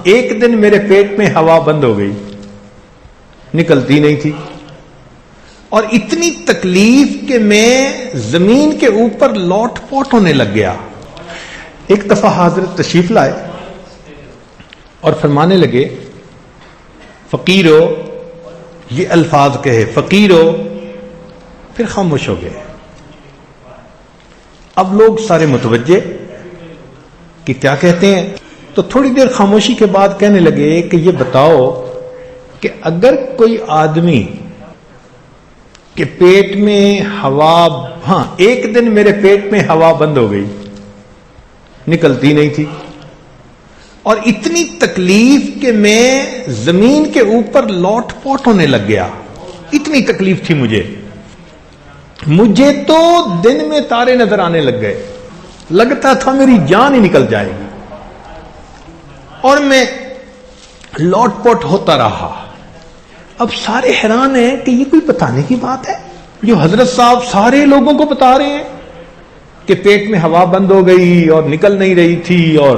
ایک دن میرے پیٹ میں ہوا بند ہو گئی، نکلتی نہیں تھی، اور اتنی تکلیف کہ میں زمین کے اوپر لوٹ پوٹ ہونے لگ گیا۔ ایک دفعہ حضرت تشریف لائے اور فرمانے لگے فقیرو، یہ الفاظ کہے فقیرو، پھر خاموش ہو گئے۔ اب لوگ سارے متوجہ کہ کیا کہتے ہیں، تو تھوڑی دیر خاموشی کے بعد کہنے لگے کہ یہ بتاؤ کہ اگر کوئی آدمی کہ پیٹ میں ہوا، ہاں ایک دن میرے پیٹ میں ہوا بند ہو گئی، نکلتی نہیں تھی، اور اتنی تکلیف کہ میں زمین کے اوپر لوٹ پوٹ ہونے لگ گیا، اتنی تکلیف تھی مجھے تو دن میں تارے نظر آنے لگ گئے، لگتا تھا میری جان ہی نکل جائے گی، اور میں لوٹ پوٹ ہوتا رہا۔ اب سارے حیران ہیں کہ یہ کوئی بتانے کی بات ہے جو حضرت صاحب سارے لوگوں کو بتا رہے ہیں کہ پیٹ میں ہوا بند ہو گئی اور نکل نہیں رہی تھی، اور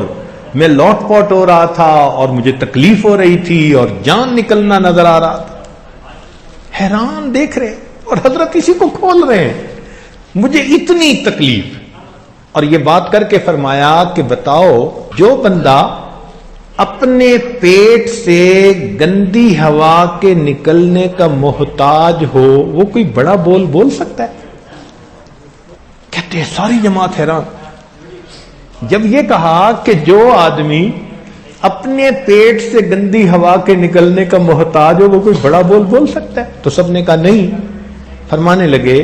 میں لوٹ پوٹ ہو رہا تھا، اور مجھے تکلیف ہو رہی تھی، اور جان نکلنا نظر آ رہا تھا۔ حیران دیکھ رہے، اور حضرت اسی کو کھول رہے ہیں، مجھے اتنی تکلیف۔ اور یہ بات کر کے فرمایا کہ بتاؤ، جو بندہ اپنے پیٹ سے گندی ہوا کے نکلنے کا محتاج ہو، وہ کوئی بڑا بول سکتا ہے؟ کہتے ہیں ساری جماعت حیران۔ جب یہ کہا کہ جو آدمی اپنے پیٹ سے گندی ہوا کے نکلنے کا محتاج ہو، وہ کوئی بڑا بول سکتا ہے؟ تو سب نے کہا نہیں۔ فرمانے لگے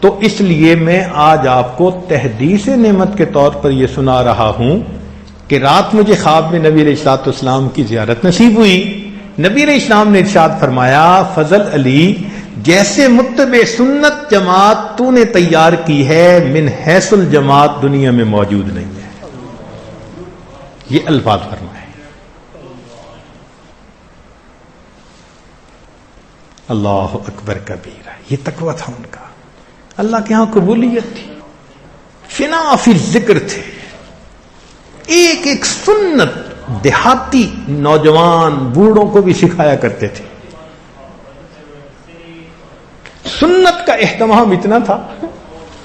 تو اس لیے میں آج آپ کو تحدیث نعمت کے طور پر یہ سنا رہا ہوں کہ رات مجھے خواب میں نبی علیہ الصلوۃ والسلام کی زیارت نصیب ہوئی۔ نبی علیہ السلام نے ارشاد فرمایا، فضل علی، جیسے متبع سنت جماعت تو نے تیار کی ہے، من حیث الجماعت دنیا میں موجود نہیں ہے۔ یہ الفاظ فرمائے۔ اللہ اکبر کبیرہ، یہ تقویٰ تھا ان کا، اللہ کے ہاں قبولیت تھی، فنا فی ذکر تھے، ایک ایک سنت دیہاتی نوجوان بوڑھوں کو بھی سکھایا کرتے تھے۔ سنت کا اہتمام اتنا تھا